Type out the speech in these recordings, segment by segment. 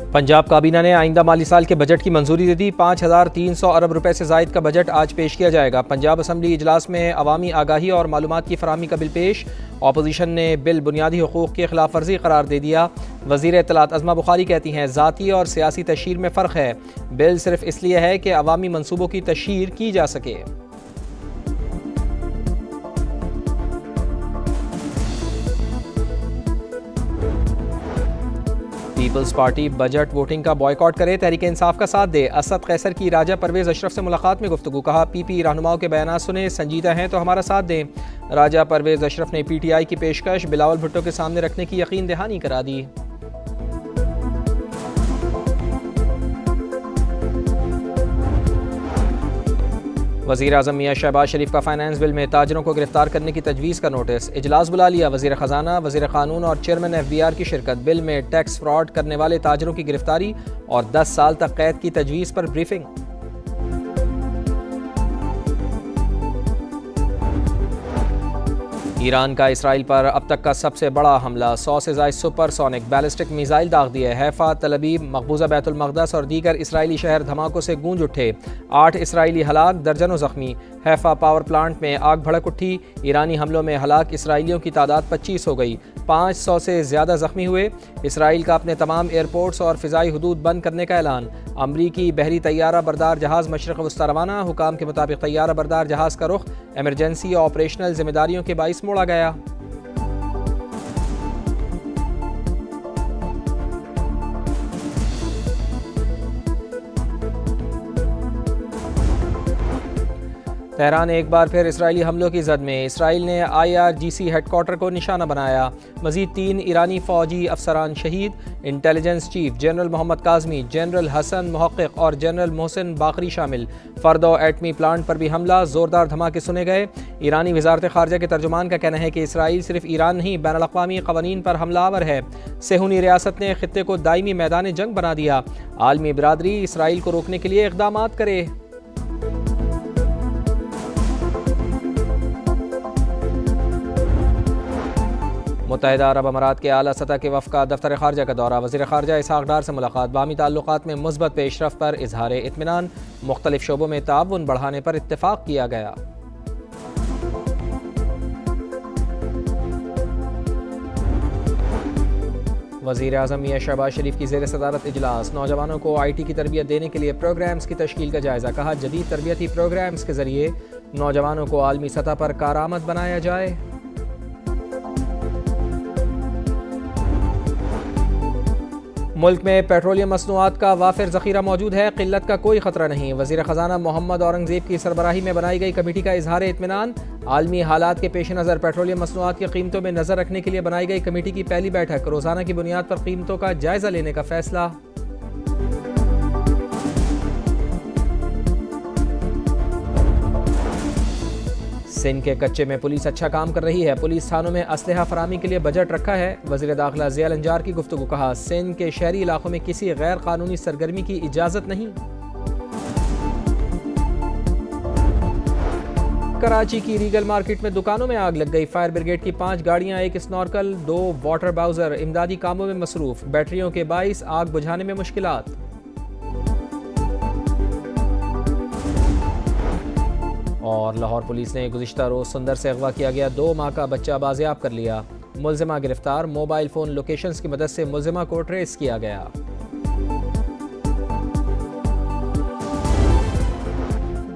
पंजाब काबीना ने आइंदा माली साल के बजट की मंजूरी दे दी। 5300 अरब रुपए से जायद का बजट आज पेश किया जाएगा। पंजाब असम्बली इजलास में अवामी आगाही और मालूमात की फराहमी का बिल पेश। अपोजिशन ने बिल बुनियादी हुकूक की खिलाफ वर्जी करार दे दिया। वज़ीर इत्तलात अज़मा बुखारी कहती हैं ज़ाती और सियासी तशहीर में फ़र्क है। बिल सिर्फ इसलिए है कि अवामी मनसूबों की तशहीर की जा सके। पीपल्स पार्टी बजट वोटिंग का बॉयकॉट करे, तहरीक इंसाफ का साथ दे। असद कैसर की राजा परवेज अशरफ से मुलाकात में गुफ्तगू। कहा पीपी रहनुमाओं के बयान सुने, संजीदा हैं तो हमारा साथ दें। राजा परवेज अशरफ ने पीटीआई की पेशकश बिलावल भुट्टो के सामने रखने की यकीन दहानी करा दी। वज़ीर आज़म मियां शहबाज शरीफ का फाइनेंस बिल में ताजरों को गिरफ्तार करने की तजवीज़ का नोटिस। इजलास बुला लिया। वज़ीर ख़जाना, वज़ीर क़ानून और चेयरमैन FBR की शिरकत। बिल में टैक्स फ्रॉड करने वाले ताजरों की गिरफ्तारी और 10 साल तक कैद की तजवीज़ पर ब्रीफिंग। ईरान का इसराइल पर अब तक का सबसे बड़ा हमला। 100 से ज़ायद सुपरसोनिक बैलिस्टिक मिसाइल दाग दिए। हैफा, तल अबीब, मकबूजा बैतुल मक़दस और दीगर इसराइली शहर धमाकों से गूंज उठे। 8 इसराइली हलाक, दर्जनों जख्मी। हैफा पावर प्लांट में आग भड़क उठी। ईरानी हमलों में हलाक इसराइलियों की तादाद 25 हो गई। 500 से ज़्यादा जख्मी हुए। इसराइल का अपने तमाम एयरपोर्ट्स और फ़िज़ाई हदूद बंद करने का ऐलान। अमरीकी बहरी तैयारा बरदार जहाज़ मशरक़ वस्ता रवाना। हुकाम के मुताबिक तैयारा बरदार जहाज़ का रुख एमरजेंसी और ऑपरेशनल जिम्मेदारियों के बाइस मोड़ा गया। तेहरान एक बार फिर इसराइली हमलों की जद में। इसराइल ने IRGC हेडक्वार्टर को निशाना बनाया। मजीद 3 ईरानी फौजी अफसरान शहीद। Intelligence chief general Mohammad Kazemi, general Hassan Mohaqeq और जनरल मोहसिन बाकरी शामिल। फर्दो एटमी प्लांट पर भी हमला, जोरदार धमाके सुने गए। ईरानी वजारत खारजा के तर्जुमान का कहना है कि इसराइल सिर्फ ईरान नहीं बैनुल-अक़वामी क़वानीन पर हमलावर है। सेहूनी रियासत ने खित्ते को दायमी मैदान जंग बना दिया। आलमी बिरादरी इसराइल को रोकने के लिए इक़दामात करे। मुत्तहिदा अरब अमारात के आला सतह के वफ़द का दफ्तर खारजा का दौरा। वज़ीर खारजा इसहाक़ डार से मुलाकात। बाहमी ताल्लुक़ात में मुस्बत पेशरफ़्त पर इजहार इत्मीनान। मुख्तलिफ शोबों में ताउन बढ़ाने पर इत्तिफ़ाक़ किया गया। वज़ीर आज़म मियां शहबाज शरीफ की ज़ेर सदारत इजलास। नौजवानों को IT की तरबियत देने के लिए प्रोग्राम्स की तश्कील का जायज़ा। कहा जदीद तरबियती प्रोग्राम्स के ज़रिए नौजवानों को आलमी सतह पर कारआमद बनाया जाए। मुल्क में पेट्रोलियम मसनूआत का वाफिर ज़ख़ीरा मौजूद है, क़िल्लत का कोई ख़तरा नहीं। वज़ीर ख़जाना मोहम्मद औरंगज़ेब की सरबराही में बनाई गई कमेटी का इजहार इत्मीनान। आलमी हालात के पेश नज़र पेट्रोलियम मसनूआत की कीमतों में नज़र रखने के लिए बनाई गई कमेटी की पहली बैठक। रोज़ाना की बुनियाद पर कीमतों का जायज़ा लेने का फैसला। सिंध के कच्चे में पुलिस अच्छा काम कर रही है। पुलिस थानों में असलहा फरामी के लिए बजट रखा है। वज़ीर दाखिला ज़िया लंजार की गुफ्तगू। कहा सिंध के शहरी इलाकों में किसी गैर कानूनी सरगर्मी की इजाज़त नहीं। कराची की रीगल मार्केट में दुकानों में आग लग गई। फायर ब्रिगेड की 5 गाड़ियां, 1 स्नॉर्कल, 2 वाटर बाउजर इमदादी कामों में मसरूफ। बैटरियों के बाइस आग बुझाने में मुश्किलात। और लाहौर पुलिस ने गुज़िश्ता रोज़ सुंदर से अगवा किया गया 2 माह का बच्चा बाजियाब कर लिया। मुल्ज़िमा गिरफ्तार। मोबाइल फ़ोन लोकेशंस की मदद से मुल्ज़िमा को ट्रेस किया गया।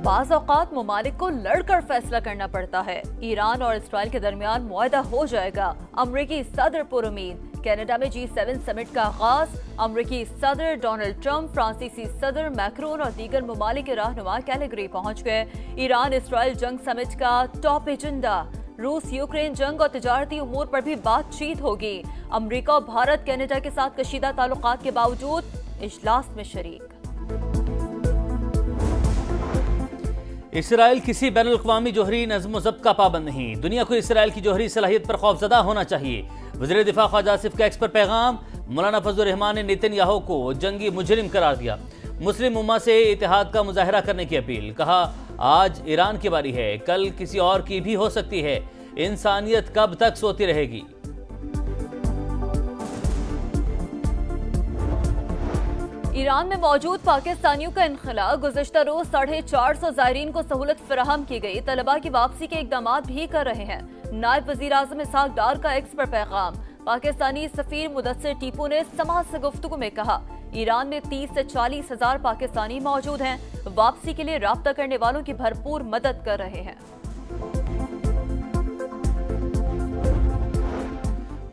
बाज़ औक़ात मुमालिक को लड़कर फैसला करना पड़ता है। ईरान और इसराइल के दरमियान मुआहदा हो जाएगा। अमरीकी सदर पुरुमीद। कनाडा में G7 समिट का आगाज। अमरीकी सदर डोनाल्ड ट्रंप, फ्रांसीसी सदर मैक्रोन और दीगर ममालिक के रहनुमा कैलिगरी पहुंच गए। ईरान इसराइल जंग समिट का टॉप एजेंडा। रूस यूक्रेन जंग और तिजारती उमूर पर भी बातचीत होगी। अमरीका और भारत कनाडा के साथ कशीदा ताल्लुकात के बावजूद इजलास में शरीक। इसराइल किसी बैनुल-अक़वामी जोहरी नज़्म व ज़ब्त का पाबंद नहीं। दुनिया को इसराइल की जोहरी सलाहियत पर खौफज़दा होना चाहिए। वज़ीर दिफा ख्वाजा आसिफ का एक्स पर पैगाम। मौलाना फजलुर रहमान ने नेतन्याहू को जंगी मुजरिम करार दिया। मुस्लिम उम्मा से इत्तेहाद का मुजाहरा करने की अपील। कहा आज ईरान की बारी है, कल किसी और की भी हो सकती है। इंसानियत कब तक सोती रहेगी। ईरान में मौजूद पाकिस्तानियों का इनखला, गुज़िश्ता रोज 450 ज़ायरीन को सहूलत फराहम की गई। तलबा की वापसी के इकदाम भी कर रहे हैं। नायब वज़ीर आज़म इसहाक डार का एक्स पर पैगाम। पाकिस्तानी सफीर मुदस्सिर टीपू ने समाज से गुफ्तगू में कहा, ईरान में 30 से 40 हजार पाकिस्तानी मौजूद हैं। वापसी के लिए राब्ता करने वालों की भरपूर मदद कर रहे हैं।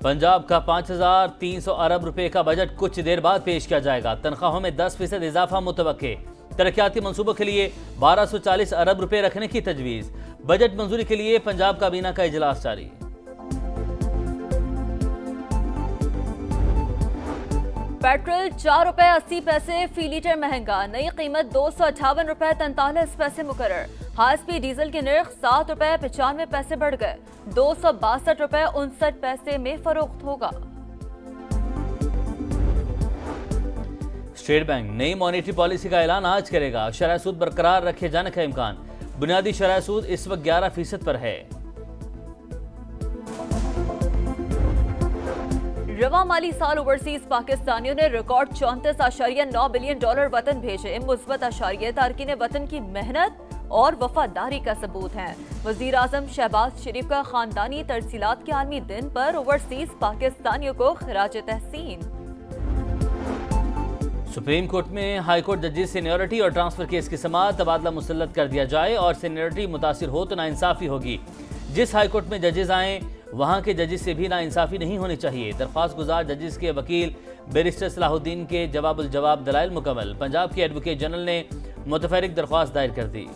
पंजाब का 5300 अरब रुपए का बजट कुछ देर बाद पेश किया जाएगा। तनख्वाहों में 10% इजाफा मुतवक्के। तरक्याती मंसूबों के लिए 1240 अरब रुपए रखने की तजवीज। बजट मंजूरी के लिए पंजाब काबीना का इजलास जारी। पेट्रोल 4 रुपए 80 पैसे फी लीटर महंगा। नई कीमत 258 रुपए 43 पैसे मुकर्रर। हाई स्पीड डीजल के निर्ख 7 रुपए 95 पैसे बढ़ गए। 262 रुपए 59 पैसे में फरोख्त होगा। स्टेट बैंक नई मॉनेटरी पॉलिसी का ऐलान आज करेगा। शरह सूद बरकरार रखे जाने का इम्कान। बुनियादी शरह सूद इस वक्त 11% पर है। रवा माली साल ओवरसीज पाकिस्तानियों ने रिकॉर्ड 34.9 बिलियन डॉलर वतन भेजे। मुस्बत आशारिये तारकीन वतन की मेहनत और वफादारी का सबूत है। वजीर आजम शहबाज शरीफ का खानदानी तरसीलात के आलमी दिन पर ओवरसीज पाकिस्तानियों को खिराज तहसीन। सुप्रीम कोर्ट में हाई कोर्ट जजेस सीनियरिटी और ट्रांसफर केस की समाअत तबादला मुसल्लत कर दिया जाए और सीनियरिटी मुतासिर हो तो नाइंसाफी होगी। जिस हाई कोर्ट में जजेस आए वहां के जजेस से भी नाइंसाफी नहीं होनी चाहिए। दरख्वास्त गुजार जजेस के वकील बैरिस्टर सलाहुद्दीन के जवाबुल जवाब दलाइल मुकम्मल। पंजाब के एडवोकेट जनरल ने मुतफरिक दरख्वास्त दायर कर दी।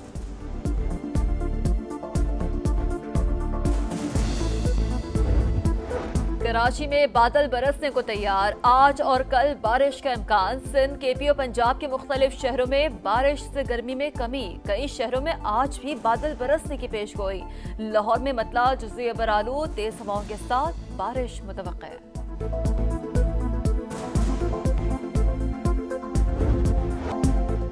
कराची में बादल बरसने को तैयार। आज और कल बारिश का इम्कान। सिंध, केपी और पंजाब के मुख्तलिफ शहरों में बारिश से गर्मी में कमी। कई शहरों में आज भी बादल बरसने की पेशगोई। लाहौर में मतला जुज़्वी बरालू, तेज हवाओं के साथ बारिश मुतवक्का है।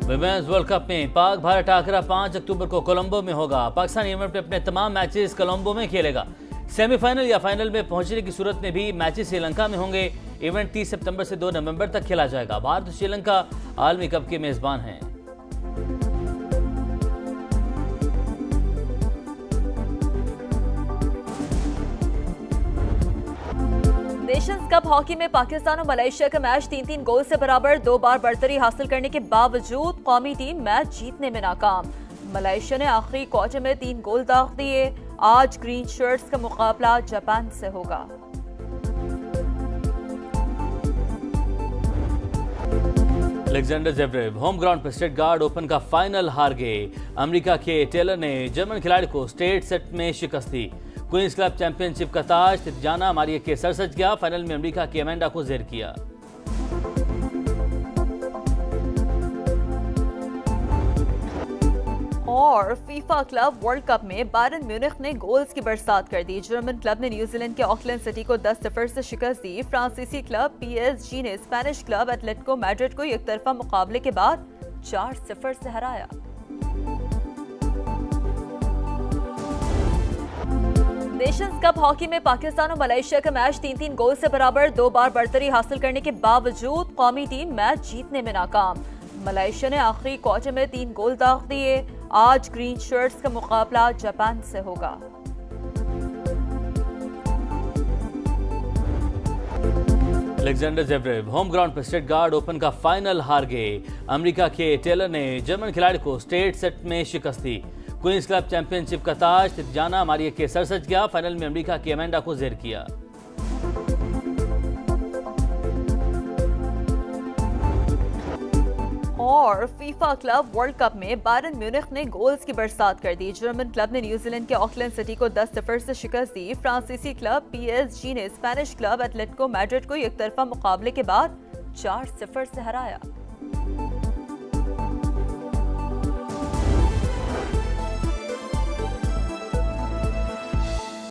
विमेंस वर्ल्ड कप में पाक भारत टाकरा 5 अक्टूबर को कोलंबो में होगा। पाकिस्तान इवेंट में अपने तमाम मैचेस कोलंबो में खेलेगा। सेमीफाइनल या फाइनल में पहुंचने की सूरत में भी मैचेस श्रीलंका में होंगे। इवेंट 30 सितंबर से 2 नवंबर तक खेला जाएगा। भारत और श्रीलंका आलमी कप के मेजबान हैं। नेशंस कप हॉकी में पाकिस्तान और मलेशिया का मैच 3-3 गोल से बराबर। 2 बार बरतरी हासिल करने के बावजूद कौमी टीम मैच जीतने में नाकाम। मलेशिया ने आखिरी क्वार्टर में 3 गोल दाग दिए। आज ग्रीन शर्ट्स का मुकाबला जापान से होगा। अलेक्जेंडर ज़वेरेव होम ग्राउंड पर स्टटगार्ट ओपन का फाइनल हार गए। अमेरिका के टेलर ने जर्मन खिलाड़ी को स्ट्रेट सेट में शिकस्त दी। क्वींस क्लब चैंपियनशिप का ताज तिजाना मारिया के सर सज गया। फाइनल में अमेरिका की अमेंडा को ज़ेर किया। और फीफा क्लब वर्ल्ड कप में बायरन म्यूनिख ने गोल्स की बरसात कर दी। जर्मन क्लब ने न्यूजीलैंड के ऑकलैंड सिटी को 10-0 से शिकस्त दी। फ्रांसीसी क्लब पीएसजी ने स्पेनिश क्लब एटलेटिको मैड्रिड को एक तरफा मुकाबले के बाद 4-0 से हराया। नेशंस कप हॉकी में पाकिस्तान और मलेशिया का मैच 3-3 गोल से बराबर। 2 बार बरतरी हासिल करने के बावजूद कौमी टीम मैच जीतने में नाकाम। मलेशिया ने आखिरी क्वार्टर में 3 गोल दाग दिए। आज ग्रीन शर्ट्स का मुकाबला जापान से होगा। अलेक्जेंडर ज़वेरेव होम ग्राउंड पर स्टटगार्ट ओपन का फाइनल हार गए। अमेरिका के टेलर ने जर्मन खिलाड़ी को स्ट्रेट सेट में शिकस्त दी। क्वींस क्लब चैंपियनशिप का ताज तिजाना मारिया के सर सज गया। फाइनल में अमेरिका की अमेंडा को ज़ेर किया। और फीफा क्लब वर्ल्ड कप में बायरन म्यूनिख ने गोल्स की बरसात कर दी। जर्मन क्लब ने न्यूजीलैंड के ऑकलैंड सिटी को 10-0 से शिकस्त दी। फ्रांसीसी क्लब पीएसजी ने स्पेनिश क्लब एटलेटिको मैड्रिड को एक तरफा मुकाबले के बाद 4-0 से हराया।